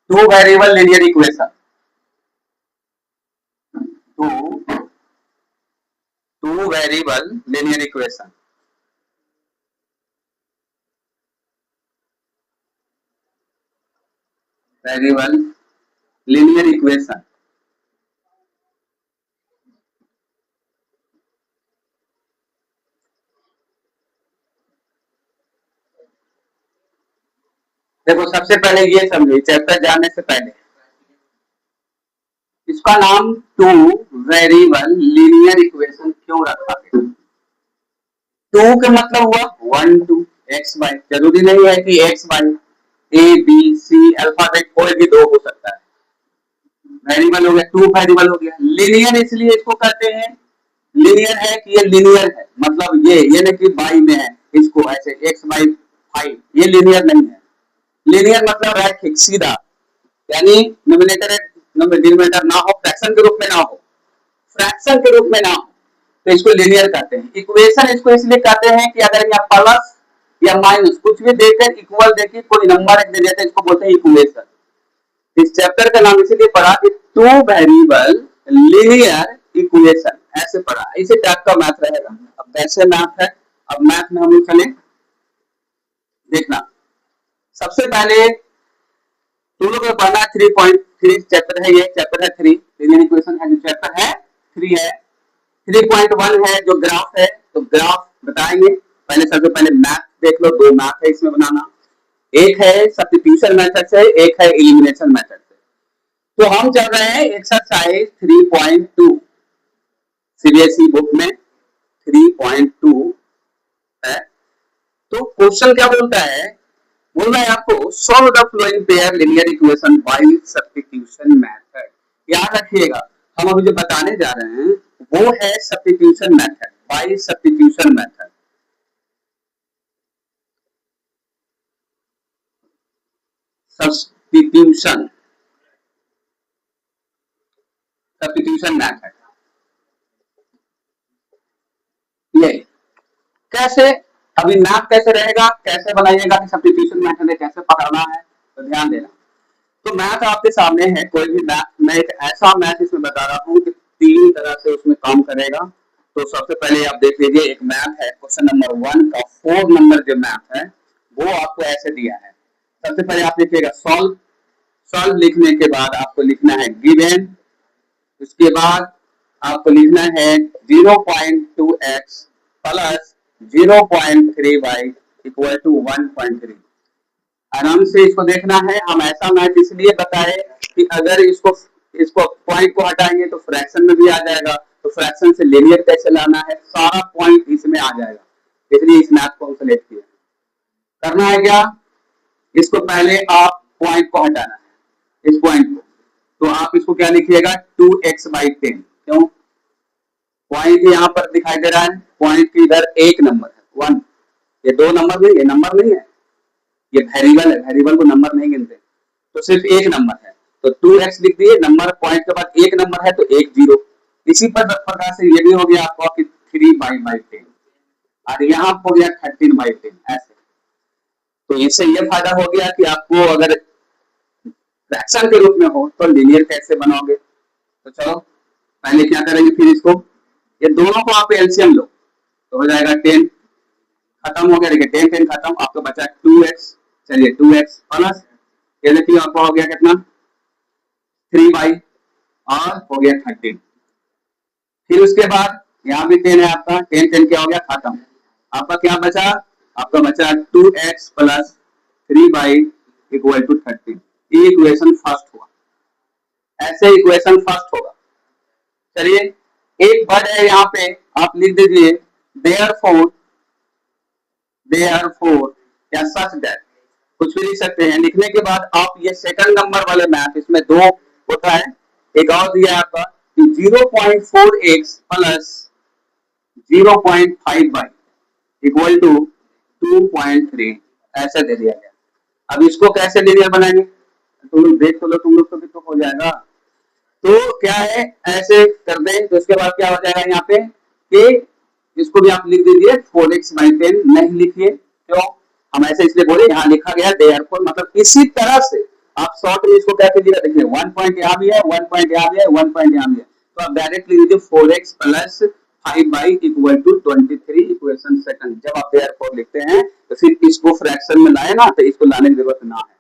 Two variable linear equation, two variable linear equation, variable linear equation. देखो सबसे पहले ये समझो, चैप्टर जानने से पहले इसका नाम टू वेरिएबल लीनियर इक्वेशन क्यों रखा गया? टू का मतलब हुआ वन टू एक्स वाई, जरूरी नहीं है कि X Y A B C alphabet कोई भी दो हो सकता है। वेरिएबल हो गया, टू वेरिएबल हो गया। लीनियर इसलिए इसको कहते हैं, लीनियर है कि ये लीनियर है, मतलब ये नहीं कि बाई में है, इसको ऐसे एक्स बाई फाइव, ये लीनियर नहीं है। लीनियर मतलब रैखिक सीधा, यानी न्यूमरेटर डिनोमिनेटर ना हो, फ्रैक्शन के रूप में ना हो, फ्रैक्शन के रूप में ना हो, तो इसको लीनियर कहते हैं। इक्वेशन इसको इसलिए कहते हैं कि अगर यहाँ प्लस या माइनस कुछ भी देकर इक्वल देके कोई नंबर दे देते हैं, इसको बोलते हैं इक्वेशन। इस चैप्टर का नाम इसीलिए पढ़ा कि टू वेरिएबल लीनियर इक्वेशन, ऐसे पढ़ा। इसी टाइप का मैथ रहेगा। अब कैसे मैथ है, अब मैथ में हम लोग चले देखना। सबसे पहले तुम लोग को पढ़ना 3.3 चैप्टर है, ये चैप्टर है 3 लीनियर इक्वेशन है, जो चैप्टर है 3 है। 3.1 है जो ग्राफ है, तो ग्राफ बताएंगे। पहले सबसे पहले मैथ देख लो, दो मैथ है इसमें बनाना, एक है सब्स्टिट्यूशन मेथड से, एक है एलिमिनेशन मेथड से। तो हम चल रहे हैं एक्सरसाइज 3.2 सीबीएसई बुक में 3.2 है। तो क्वेश्चन क्या बोलता है, बोल रहा है आपको solve the flowing pair linear equation by substitution method. याद रखिएगा, हम अभी जो बताने जा रहे हैं वो है substitution method, by substitution method. Substitution method ये कैसे, अभी मैथ कैसे रहेगा, कैसे बनाइएगा कि सब्स्टिट्यूशन मेथड है, कैसे पकड़ना है, तो ध्यान देना। तो मैथ आपके सामने है, कोई भी मैथ, मैं एक ऐसा मैथ इसमें बता रहा हूँ कि तीन तरह से उसमें काम करेगा। तो सबसे पहले आप देख लीजिए, एक मैथ है क्वेश्चन नंबर 1 का 4 नंबर जो मैथ है वो आपको ऐसे दिया है। सबसे पहले आप लिखिएगा सॉल्व, सॉल्व लिखने के बाद आपको लिखना है गिवन, उसके बाद आपको लिखना है 0.2x plus 0.3y equal to 1.3। आराम से इसको देखना है। हम ऐसा मैथ इसलिए बताए कि अगर इसको पॉइंट को हटाएंगे तो फ्रैक्शन में भी आ जाएगा, तो फ्रैक्शन से लीनियर कैसे लाना है, सारा पॉइंट इसमें आ जाएगा, इसलिए इस मैथ को हम सेलेक्ट किया। करना है क्या, इसको पहले आप पॉइंट को हटाना है, इस पॉइंट को, तो आप इसको क्या लिखिएगा 2x/10। क्यों, पॉइंट यहाँ पर दिखाई दे रहा है, पॉइंट की इधर एक नंबर है 1, ये दो नंबर नहीं, ये नंबर नहीं है, ये वेरिएबल है, वेरिएबल को नंबर नहीं गिनते, तो सिर्फ एक नंबर है, तो 2x लिख दिए, नंबर पॉइंट के बाद एक नंबर है तो एक जीरो। इसी प्रकार से ये भी हो गया आपका कि 3/10 और यहाँ हो गया 13/10 ऐसे। तो इससे ये फायदा हो गया कि आपको अगर फ्रैक्शन के रूप में हो तो लीनियर कैसे बनाओगे। तो चलो पहले क्या करेंगे, फिर इसको, ये दोनों को आप एलसीएम लो तो हो जाएगा 10, खत्म हो गया, देखिए 10 10 खत्म, आपको बचा 2x। चलिए 2x प्लस ये देखिए आपको हो गया कितना 3y और हो गया 13। फिर उसके बाद यहाँ भी 10 है आपका, 10 10 क्या हो गया खत्म, आपका क्या बचा, आपका बचा 2x plus 3y equal to 13। ये इक्वेशन फर्स्ट हुआ, ऐसे इक्वेशन फर्स्ट होगा। चलिए एक वर्ड है यहाँ पे, आप लिख दीजिए देयरफॉर, देयरफॉर या सच दैट, कुछ भी लिख सकते हैं। लिखने के बाद आप ये सेकंड नंबर वाले मैथ, इसमें दो होता है, एक और दिया है आपका 0.4x plus 0.5y equal to 2.3, ऐसा दे दिया गया। अब इसको कैसे लीनियर बनाएंगे, तुम लोग देख तो लो, तुम लोग तो हो जाएगा। तो क्या है, ऐसे कर दें तो इसके बाद क्या हो जाएगा यहाँ पे कि इसको भी आप लिख दीजिए 4x/10, नहीं लिखिए, क्यों, हम ऐसे इसलिए बोले यहाँ लिखा गया देयरफॉर, मतलब इसी तरह से आप शॉर्ट में इसको क्या कीजिएगा, देखिए 1 पॉइंट यहाँ भी है, 1 पॉइंट यहाँ भी है, 1 पॉइंट यहाँ भी है, तो आप डायरेक्टली लीजिए 4x plus 5y equal to 23 equation second. जब आप therefore लिखते हैं तो फिर इसको फ्रैक्शन में लाए ना, तो इसको लाने की जरूरत ना है।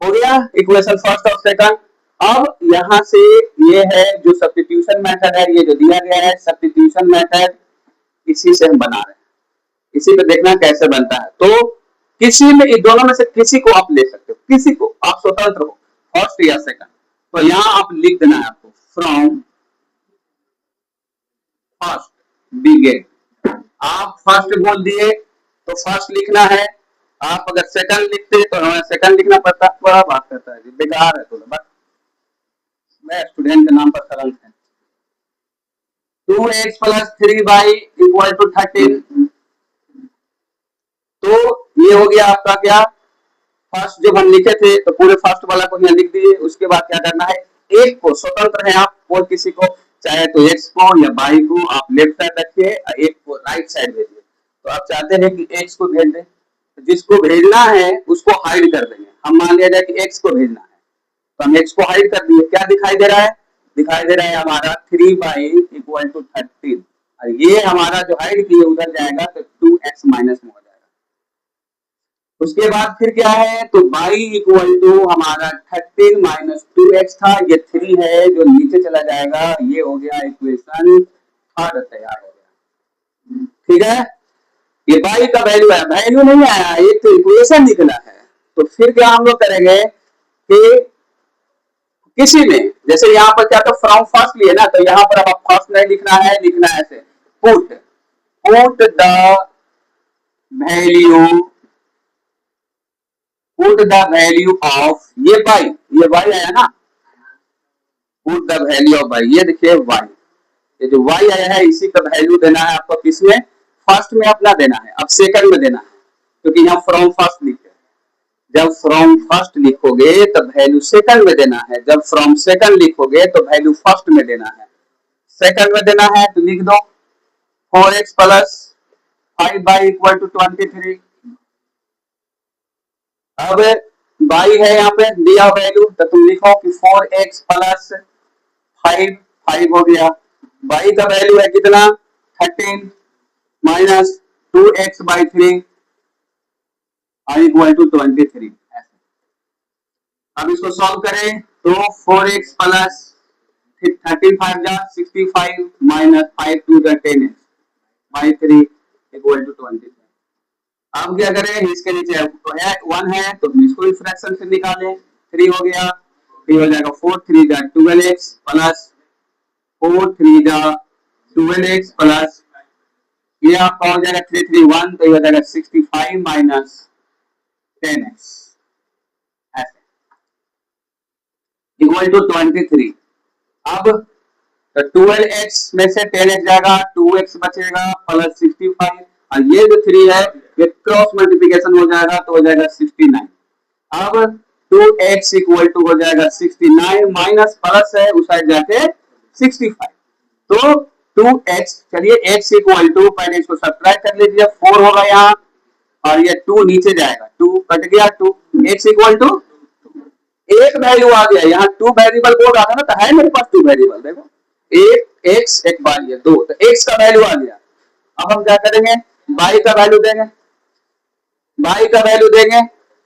हो गया इक्वेशन फर्स्ट और सेकंड। अब यहाँ से ये है जो सब्स्टिट्यूशन मेथड है, ये जो दिया गया है सब्स्टिट्यूशन मेथड, इसी से हम बना रहे हैं, इसी पे देखना कैसे बनता है। तो किसी में दोनों में से किसी को आप ले सकते हो, किसी को आप स्वतंत्र हो, फर्स्ट या सेकंड। तो यहाँ आप लिख देना है आपको फ्रॉम फर्स्ट बिगिन। आप फर्स्ट बोल दिए तो फर्स्ट लिखना है, आप अगर सेकंड लिखते तो हमें सेकंड लिखना पड़ता, बड़ा बात करता है, बेकार है थोड़ा, बस मैं स्टूडेंट के नाम पर कलंक है। 2x plus 3y equal to 13। तो ये हो गया आपका क्या, फर्स्ट जब हम लिखे थे तो पूरे फर्स्ट वाला को यहाँ लिख दिए। उसके बाद क्या करना है, एक को स्वतंत्र है आप, कोई किसी को चाहे तो x को या y को आप लेफ्ट साइड रखिए, एक को राइट साइड भेजिए। तो आप चाहते हैं कि x को भेज दें, तो जिसको भेजना है उसको हाइड कर देंगे। हम मान लिया जाए कि x को भेजना है, तो हम x को हाइड कर दिए। क्या दिखाई दे रहा है, दिखाई दे रहा है हमारा 3y इक्वल टू 13, और ये हमारा जो हाइड किए उधर जाएगा तो 2x माइनस में हो जाएगा। उसके बाद फिर क्या है, तो y इक्वल टू हमारा 13 माइनस 2x था, ये 3 है जो नीचे चला जाएगा, ये हो गया इक्वेशन थर्ड तैयार हो गया। ठीक है, ये y का वैल्यू है, वैल्यू नहीं आया, ये तो इक्वेशन निकला है। तो फिर क्या हम लोग करेंगे कि किसी में, जैसे यहाँ पर क्या था फ्रॉम फर्स्ट लिए ना, तो यहाँ पर अब फर्स्ट नहीं लिखना है, लिखना है ऐसे put the value, put the value of ये y आया ना, put the value of y, ये देखिए y, ये जो y आया है इसी का वैल्यू देना है आपको, किसमें, फर्स्ट में अपना देना है, अब सेकंड में देना है, क्योंकि यहाँ फ्रॉम फर्स्ट लिखे। जब फ्रॉम फर्स्ट लिखोगे तब वैल्यू सेकंड में देना है, जब फ्रॉम सेकंड लिखोगे तो वैल्यू फर्स्ट में देना है। सेकंड में देना है तो लिख दो 4x plus 5y equal to 23। अब y है यहाँ पे दिया वैल्यू, तो तुम लिखो कि 4x प्लस 5 हो गया, y का वैल्यू है कितना 13 minus 2x by 3 equal to 23। अब इसको सॉल्व करें तो 4x प्लस 13 5 जा 65 माइनस 5 2 जा 10x बाई 3 इक्वल टू 23। अब क्या करें, इसके नीचे तो है 1 है तो इसको भी फ्रैक्शन से निकालें, 3 हो गया, 3 हो जाएगा 4 3 जा 12x प्लस 4 3 जा 12x प्लस ये आपका हो जाएगा 3 3 1, तो ये हो जाएगा 65 माइनस 10x ऐसे इक्वल टू 23। अब तो 12x में से 10x जाएगा, 2x बचेगा प्लस 65, और ये जो 3 है ये क्रॉस मल्टीप्लिकेशन हो जाएगा तो हो जाएगा 69। अब 2x इक्वल टू हो जाएगा 69 माइनस प्लस है उस साइड जाके 65, तो 2x, चलिए x इक्वल टू, पहले इसको सब्ट्रैक्ट कर लीजिए, 4 होगा यहाँ और ये 2 नीचे जाएगा, 2 कट गया, 2 x इक्वल टू एक वैल्यू आ गया, यहाँ 2 वेरिएबल बोल रहा था ना, तो है मेरे पास 2 वेरिएबल, देखो एक x एक y है 2, तो x का वैल्यू आ गया। अब हम क्या करेंगे, y का वैल्यू देंगे, y का वैल्यू देंगे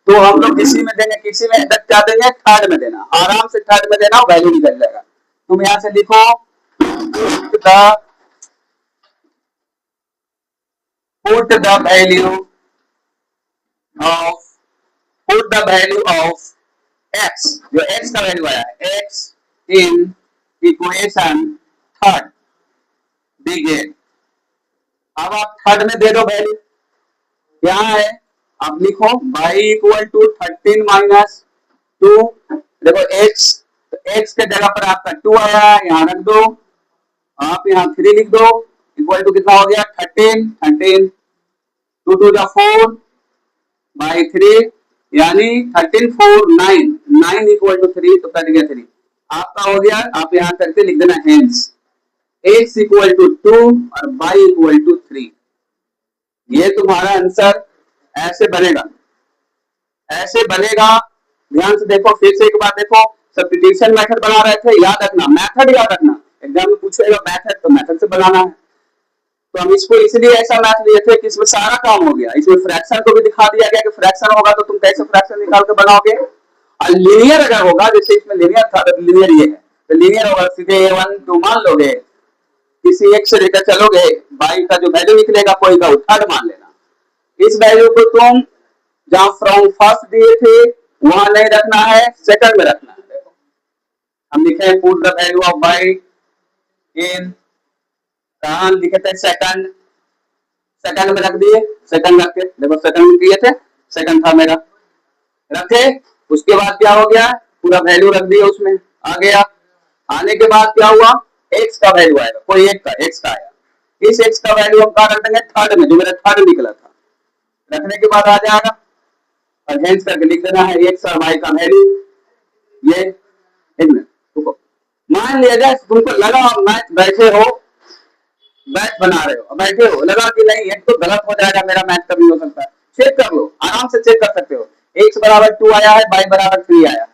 तो हम लोग किसी में देंगे, किसी में क्या देंगे, थर्ड में देना, आराम से थर्ड में देना, वैल्यू निकल जाएगा। तुम यहाँ से लिखो put the value of x, जो x का वैल्यू आया है, x in equation third begin. अब आप थर्ड में दे दो वैल्यू, क्या है आप लिखो y इक्वल टू 13 माइनस 2, देखो x, तो x के जगह पर आपका 2 आया, यहाँ रख दो, आप यहाँ 3 लिख दो, इक्वल टू कितना हो गया 13 2 2 जा 4 बाई 3, यानी 13 4 9 इक्वल टू 3, तो कट गया 3 आपका हो गया। आप यहाँ करके लिख देना हेंस x इक्वल टू 2 और y इक्वल टू 3। ये तुम्हारा आंसर ऐसे बनेगा, ऐसे बनेगा ध्यान से देखो, फिर से एक बार देखो, सब्स्टिट्यूशन मेथड बना रहे थे, याद रखना मेथड याद रखना, एग्जाम में पूछेगा मेथड तो मेथड से बनाना है। तो हम इसको इसलिए ऐसा मैथ लिए थे कि इसमें सारा काम हो गया, इसमें फ्रैक्शन को भी दिखा दिया गया कि फ्रैक्शन होगा तो तुम कैसे फ्रैक्शन निकाल के बनाओगे। और लीनियर अगर होगा, जैसे इसमें लीनियर था तो लीनियर ये है, तो लीनियर होगा सीधे A1 टू मान लोगे, किसी एक से लेकर चलोगे, बाई का जो वैल्यू निकलेगा कोई का थर्ड मान लेना। इस वैल्यू को तुम जहां फ्रॉम फर्स्ट दिए थे वहां नहीं रखना है, सेकंड में रखना है। देखो हम लिखे हैं put the value of by in, कहां लिखे थे सेकंड, सेकंड में रख दिए, सेकंड रख के देखो सेकंड में किए थे, सेकंड था मेरा, रखे। उसके बाद क्या हो गया, पूरा वैल्यू रख दिया उसमें, आ गया। आने के बाद क्या हुआ, एक्स का वैल्यू आएगा, कोई एक का एक्स का आया, इस एक्स का वैल्यू हम क्या रख देंगे थर्ड में, जो मेरा थर्ड निकला था, रखने के बाद आ जाएगा और हेंस करके लिख देना है एक्स और वाई का वैल्यू। ये एक मिनट रुको, मान लिया जाए तुमको लगा मैथ बैठे हो, मैथ बना रहे हो, बैठे हो, लगा कि नहीं एक तो गलत हो जाएगा मेरा, मैथ कभी हो सकता है, चेक कर लो, आराम से चेक कर सकते हो। x बराबर 2 आया है, y बराबर 3 आया है,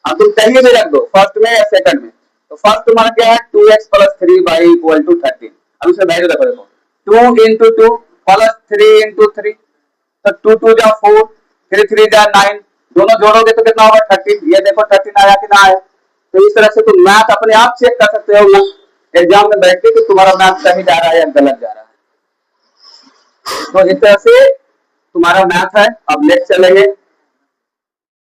अब तुम कहीं भी रख दो, फर्स्ट में या सेकंड में। तो फर्स्ट तुम्हारा क्या है 2x plus 3y equal to 13। अब इसमें वैल्यू रखो, देखो 2 into 2 प्लस 3 into 3, तो 2 2 जा 4, 3 3 जा 9, दोनों जोड़ोगे तो कितना होगा 13। ये देखो 13 आया कि ना आया। तो इस तरह से तुम मैथ अपने आप चेक कर सकते हो ना एग्जाम में बैठ के कि तुम्हारा मैथ सही जा रहा है या गलत जा रहा है। तो इस तरह से तुम्हारा मैथ है। अब नेक्स्ट चलेंगे